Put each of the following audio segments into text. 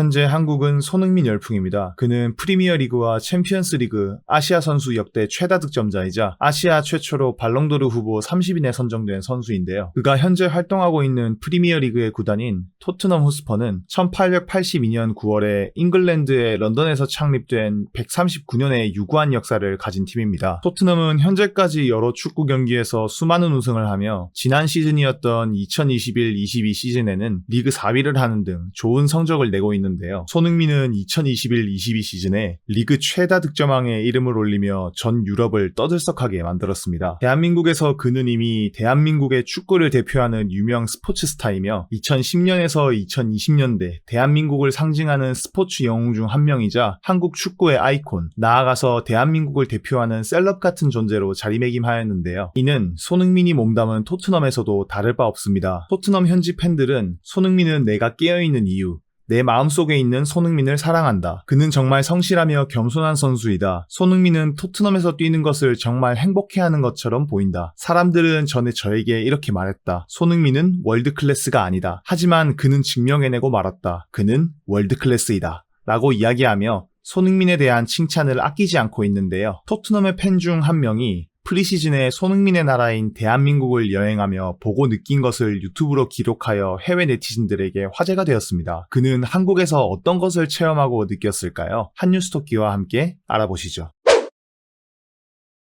현재 한국은 손흥민 열풍입니다. 그는 프리미어리그와 챔피언스리그, 아시아 선수 역대 최다 득점자이자 아시아 최초로 발롱도르 후보 30인에 선정된 선수인데요. 그가 현재 활동하고 있는 프리미어리그의 구단인 토트넘 호스퍼는 1882년 9월에 잉글랜드의 런던에서 창립된 139년의 유구한 역사를 가진 팀입니다. 토트넘은 현재까지 여러 축구 경기에서 수많은 우승을 하며 지난 시즌이었던 2021-22 시즌에는 리그 4위를 하는 등 좋은 성적을 내고 있는데요. 손흥민은 2021-22 시즌에 리그 최다 득점왕에 이름을 올리며 전 유럽을 떠들썩하게 만들었습니다. 대한민국에서 그는 이미 대한민국의 축구를 대표하는 유명 스포츠 스타이며 2010년에서 2020년대 대한민국을 상징하는 스포츠 영웅 중 한 명이자 한국 축구의 아이콘, 나아가서 대한민국을 대표하는 셀럽 같은 존재로 자리매김하였는데요. 이는 손흥민이 몸담은 토트넘에서도 다를 바 없습니다. 토트넘 현지 팬들은 손흥민은 내가 깨어있는 이유, 내 마음속에 있는 손흥민을 사랑한다. 그는 정말 성실하며 겸손한 선수이다. 손흥민은 토트넘에서 뛰는 것을 정말 행복해하는 것처럼 보인다. 사람들은 전에 저에게 이렇게 말했다. 손흥민은 월드클래스가 아니다. 하지만 그는 증명해내고 말았다. 그는 월드클래스이다. 라고 이야기하며 손흥민에 대한 칭찬을 아끼지 않고 있는데요. 토트넘의 팬 중 한 명이 프리시즌에 손흥민의 나라인 대한민국을 여행하며 보고 느낀 것을 유튜브로 기록하여 해외 네티즌들에게 화제가 되었습니다. 그는 한국에서 어떤 것을 체험하고 느꼈을까요? 한뉴스토끼와 함께 알아보시죠.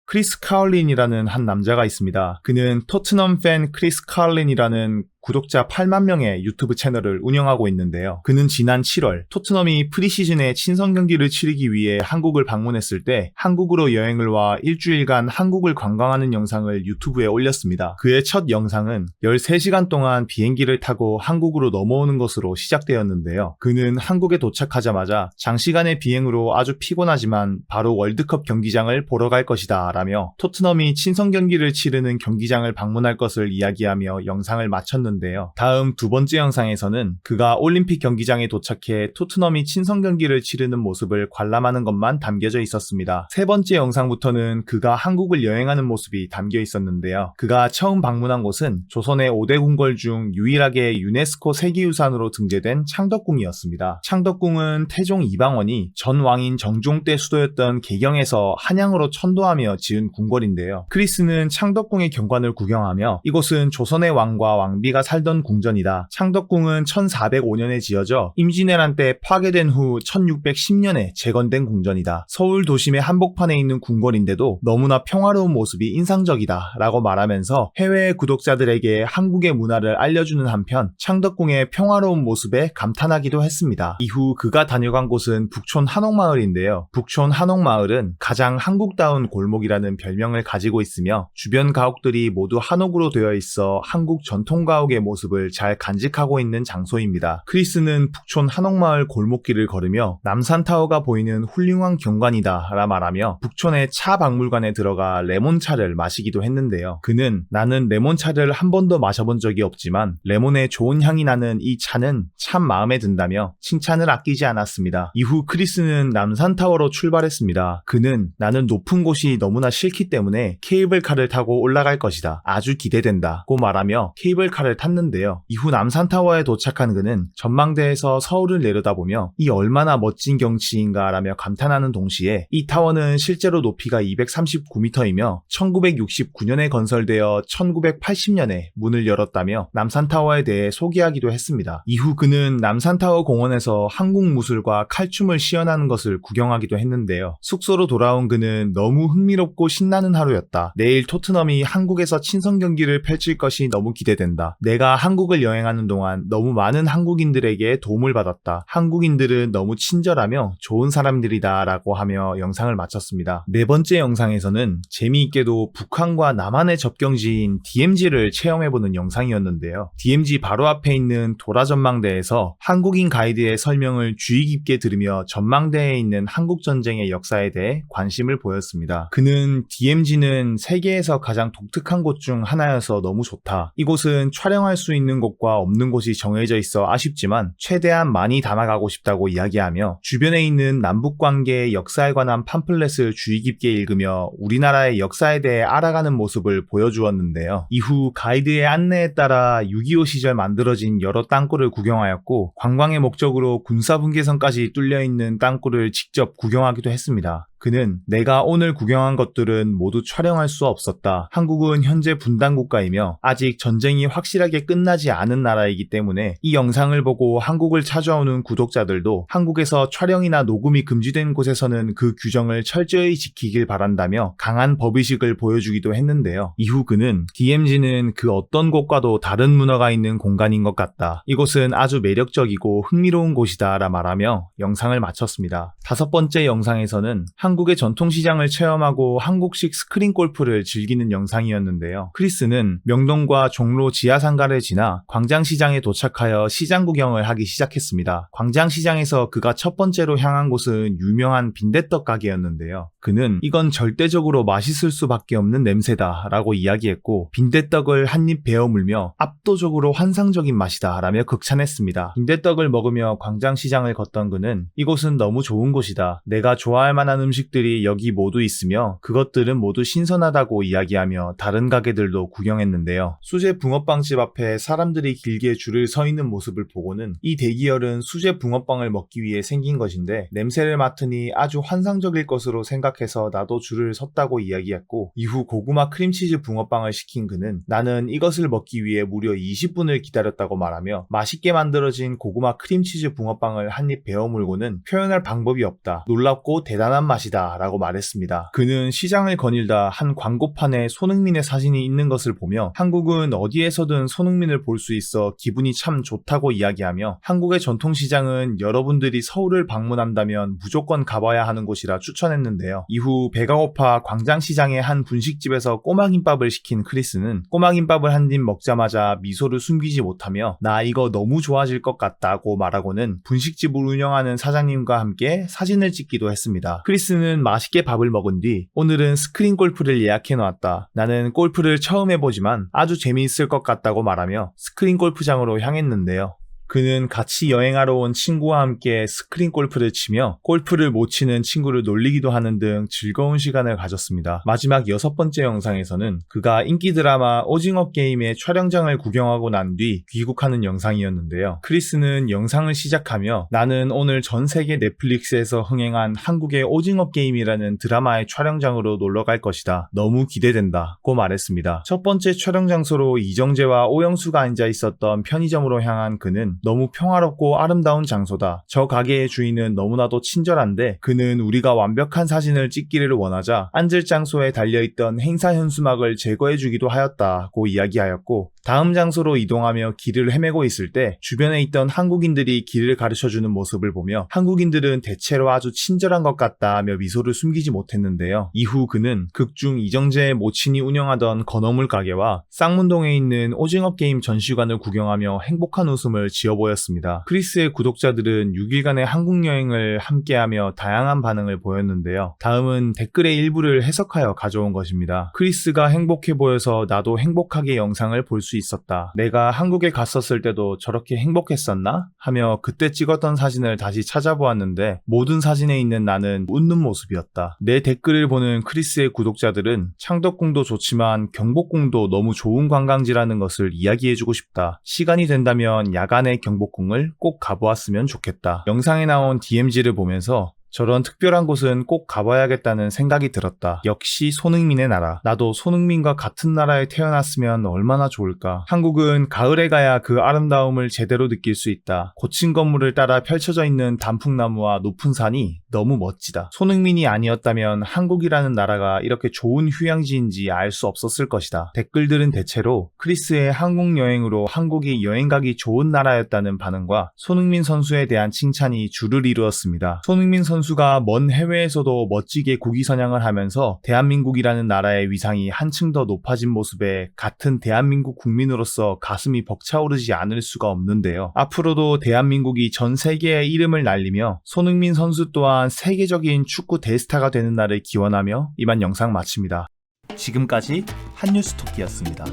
크리스 카울린이라는 한 남자가 있습니다. 그는 토트넘 팬 크리스 카울린이라는 구독자 8만 명의 유튜브 채널을 운영하고 있는데요. 그는 지난 7월 토트넘이 프리시즌에 친선 경기를 치르기 위해 한국을 방문했을 때 한국으로 여행을 와 일주일간 한국을 관광하는 영상을 유튜브에 올렸습니다. 그의 첫 영상은 13시간 동안 비행기를 타고 한국으로 넘어오는 것으로 시작되었는데요. 그는 한국에 도착하자마자 장시간의 비행으로 아주 피곤하지만 바로 월드컵 경기장을 보러 갈 것이다 라며 토트넘이 친선 경기를 치르는 경기장을 방문할 것을 이야기하며 영상을 마쳤는데요. 다음 두 번째 영상에서는 그가 올림픽 경기장에 도착해 토트넘이 친선 경기를 치르는 모습을 관람하는 것만 담겨져 있었습니다. 세 번째 영상부터는 그가 한국을 여행하는 모습이 담겨 있었는데요. 그가 처음 방문한 곳은 조선의 5대 궁궐 중 유일하게 유네스코 세계유산으로 등재된 창덕궁이었습니다. 창덕궁은 태종 이방원이 전 왕인 정종 때 수도였던 개경에서 한양으로 천도하며 지은 궁궐인데요. 크리스는 창덕궁의 경관을 구경하며 이곳은 조선의 왕과 왕비가 살던 궁전이다. 창덕궁은 1405년에 지어져 임진왜란 때 파괴된 후 1610년에 재건된 궁전이다. 서울 도심의 한복판에 있는 궁궐인데도 너무나 평화로운 모습이 인상적이다 라고 말하면서 해외 구독자들에게 한국의 문화를 알려주는 한편 창덕궁의 평화로운 모습에 감탄하기도 했습니다. 이후 그가 다녀간 곳은 북촌 한옥마을인데요. 북촌 한옥마을은 가장 한국다운 골목이라는 별명을 가지고 있으며 주변 가옥들이 모두 한옥으로 되어 있어 한국 전통 가옥의 모습을 잘 간직하고 있는 장소입니다. 크리스는 북촌 한옥마을 골목길을 걸으며 남산타워가 보이는 훌륭한 경관이다 라 말하며 북촌의 차 박물관에 들어가 레몬차를 마시기도 했는데요. 그는 나는 레몬차를 한 번도 마셔본 적이 없지만 레몬의 좋은 향이 나는 이 차는 참 마음에 든다며 칭찬을 아끼지 않았습니다. 이후 크리스는 남산타워로 출발했습니다. 그는 나는 높은 곳이 너무나 싫기 때문에 케이블카를 타고 올라갈 것이다. 아주 기대된다고 말하며 케이블카를 탔는데요. 이후 남산타워에 도착한 그는 전망대에서 서울을 내려다보며 이 얼마나 멋진 경치인가 라며 감탄하는 동시에 이 타워는 실제로 높이가 239m이며 1969년에 건설되어 1980년에 문을 열었다며 남산타워에 대해 소개하기도 했습니다. 이후 그는 남산타워 공원에서 한국 무술과 칼춤을 시연하는 것을 구경하기도 했는데요. 숙소로 돌아온 그는 너무 흥미롭고 신나는 하루였다. 내일 토트넘이 한국에서 친선 경기를 펼칠 것이 너무 기대된다. 내가 한국을 여행하는 동안 너무 많은 한국인들에게 도움을 받았다. 한국인들은 너무 친절하며 좋은 사람들이다 라고 하며 영상을 마쳤습니다. 네 번째 영상에서는 재미있게도 북한과 남한의 접경지인 DMZ를 체험해보는 영상이었는데요. DMZ 바로 앞에 있는 도라전망대에서 한국인 가이드의 설명을 주의 깊게 들으며 전망대에 있는 한국전쟁의 역사에 대해 관심을 보였습니다. 그는 DMZ는 세계에서 가장 독특한 곳 중 하나여서 너무 좋다. 이곳은 촬영 촬영할 수 있는 곳과 없는 곳이 정해져 있어 아쉽지만 최대한 많이 담아가고 싶다고 이야기하며 주변에 있는 남북관계의 역사에 관한 팜플렛을 주의 깊게 읽으며 우리나라의 역사에 대해 알아가는 모습을 보여주었는데요. 이후 가이드의 안내에 따라 6.25 시절 만들어진 여러 땅굴을 구경하였고 관광의 목적으로 군사분계선까지 뚫려있는 땅굴을 직접 구경하기도 했습니다. 그는 내가 오늘 구경한 것들은 모두 촬영할 수 없었다. 한국은 현재 분단국가이며 아직 전쟁이 확실하게 끝나지 않은 나라이기 때문에 이 영상을 보고 한국을 찾아오는 구독자들도 한국에서 촬영이나 녹음이 금지된 곳에서는 그 규정을 철저히 지키길 바란다며 강한 법의식을 보여주기도 했는데요. 이후 그는 DMZ는 그 어떤 곳과도 다른 문화가 있는 공간인 것 같다. 이곳은 아주 매력적이고 흥미로운 곳이다 라 말하며 영상을 마쳤습니다. 5번째 영상에서는 한국의 전통시장을 체험하고 한국식 스크린 골프를 즐기는 영상이었는데요. 크리스는 명동과 종로 지하상가를 지나 광장시장에 도착하여 시장 구경을 하기 시작했습니다. 광장시장에서 그가 첫 번째로 향한 곳은 유명한 빈대떡 가게였는데요. 그는 이건 절대적으로 맛있을 수밖에 없는 냄새다 라고 이야기했고 빈대떡을 한 입 베어 물며 압도적으로 환상적인 맛이다 라며 극찬했습니다. 빈대떡을 먹으며 광장시장을 걷던 그는 이곳은 너무 좋은 곳이다. 내가 좋아할 만한 음식들이 여기 모두 있으며 그것들은 모두 신선하다고 이야기하며 다른 가게들도 구경했는데요. 수제 붕어빵집 앞에 사람들이 길게 줄을 서 있는 모습을 보고는 이 대기열은 수제 붕어빵을 먹기 위해 생긴 것인데 냄새를 맡으니 아주 환상적일 것으로 생각해서 나도 줄을 섰다고 이야기했고 이후 고구마 크림치즈 붕어빵을 시킨 그는 나는 이것을 먹기 위해 무려 20분을 기다렸다고 말하며 맛있게 만들어진 고구마 크림치즈 붕어빵을 한 입 베어 물고는 표현할 방법이 없다. 놀랍고 대단한 맛이다 라고 말했습니다. 그는 시장을 거닐다 한 광고판에 손흥민의 사진이 있는 것을 보며 한국은 어디에서든 손흥민을 볼 수 있어 기분이 참 좋다고 이야기하며 한국의 전통시장은 여러분들이 서울을 방문한다면 무조건 가봐야 하는 곳이라 추천했는데요. 이후 배가 고파 광장시장의 한 분식집에서 꼬마김밥을 시킨 크리스는 꼬마김밥을 한 입 먹자마자 미소를 숨기지 못하며 나 이거 너무 좋아질 것 같다고 말하고는 분식집을 운영하는 사장님과 함께 사진을 찍기도 했습니다. 크리스는 맛있게 밥을 먹은 뒤 오늘은 스크린 골프를 예약해놓았다. 나는 골프를 처음 해보지만 아주 재미있을 것 같다고 말하며 스크린 골프장으로 향했는데요. 그는 같이 여행하러 온 친구와 함께 스크린 골프를 치며 골프를 못 치는 친구를 놀리기도 하는 등 즐거운 시간을 가졌습니다. 마지막 6번째 영상에서는 그가 인기 드라마 오징어 게임의 촬영장을 구경하고 난 뒤 귀국하는 영상이었는데요. 크리스는 영상을 시작하며 나는 오늘 전 세계 넷플릭스에서 흥행한 한국의 오징어 게임이라는 드라마의 촬영장으로 놀러 갈 것이다. 너무 기대된다 고 말했습니다. 첫 번째 촬영 장소로 이정재와 오영수가 앉아 있었던 편의점으로 향한 그는 너무 평화롭고 아름다운 장소다. 저 가게의 주인은 너무나도 친절한데 그는 우리가 완벽한 사진을 찍기를 원하자 앉을 장소에 달려있던 행사 현수막을 제거해주기도 하였다고 이야기하였고 다음 장소로 이동하며 길을 헤매고 있을 때 주변에 있던 한국인들이 길을 가르쳐주는 모습을 보며 한국인들은 대체로 아주 친절한 것 같다며 미소를 숨기지 못했는데요. 이후 그는 극중 이정재의 모친이 운영하던 건어물 가게와 쌍문동에 있는 오징어 게임 전시관을 구경하며 행복한 웃음을 지어 보였습니다. 크리스의 구독자들은 6일간의 한국 여행을 함께하며 다양한 반응을 보였는데요. 다음은 댓글의 일부를 해석하여 가져온 것입니다. 크리스가 행복해 보여서 나도 행복하게 영상을 볼 수 있었다. 내가 한국에 갔었을 때도 저렇게 행복했었나? 하며 그때 찍었던 사진을 다시 찾아보았는데 모든 사진에 있는 나는 웃는 모습이었다. 내 댓글을 보는 크리스의 구독자들은 창덕궁도 좋지만 경복궁도 너무 좋은 관광지라는 것을 이야기해주고 싶다. 시간이 된다면 야간에 경복궁을 꼭 가보았으면 좋겠다. 영상에 나온 DMZ를 보면서 저런 특별한 곳은 꼭 가봐야겠다는 생각이 들었다. 역시 손흥민의 나라. 나도 손흥민과 같은 나라에 태어났으면 얼마나 좋을까. 한국은 가을에 가야 그 아름다움을 제대로 느낄 수 있다. 고층 건물을 따라 펼쳐져 있는 단풍나무와 높은 산이 너무 멋지다. 손흥민이 아니었다면 한국이라는 나라가 이렇게 좋은 휴양지인지 알 수 없었을 것이다. 댓글들은 대체로 크리스의 한국 여행으로 한국이 여행 가기 좋은 나라였다는 반응과 손흥민 선수에 대한 칭찬이 줄을 이루었습니다. 손흥민 선수가 먼 해외에서도 멋지게 국위선양을 하면서 대한민국이라는 나라의 위상이 한층 더 높아진 모습에 같은 대한민국 국민으로서 가슴이 벅차오르지 않을 수가 없는데요. 앞으로도 대한민국이 전 세계에 이름을 날리며 손흥민 선수 또한 세계적인 축구 대스타가 되는 날을 기원하며 이만 영상 마칩니다. 지금까지 한뉴스토끼였습니다.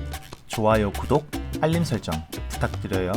좋아요, 구독 알림 설정 부탁드려요.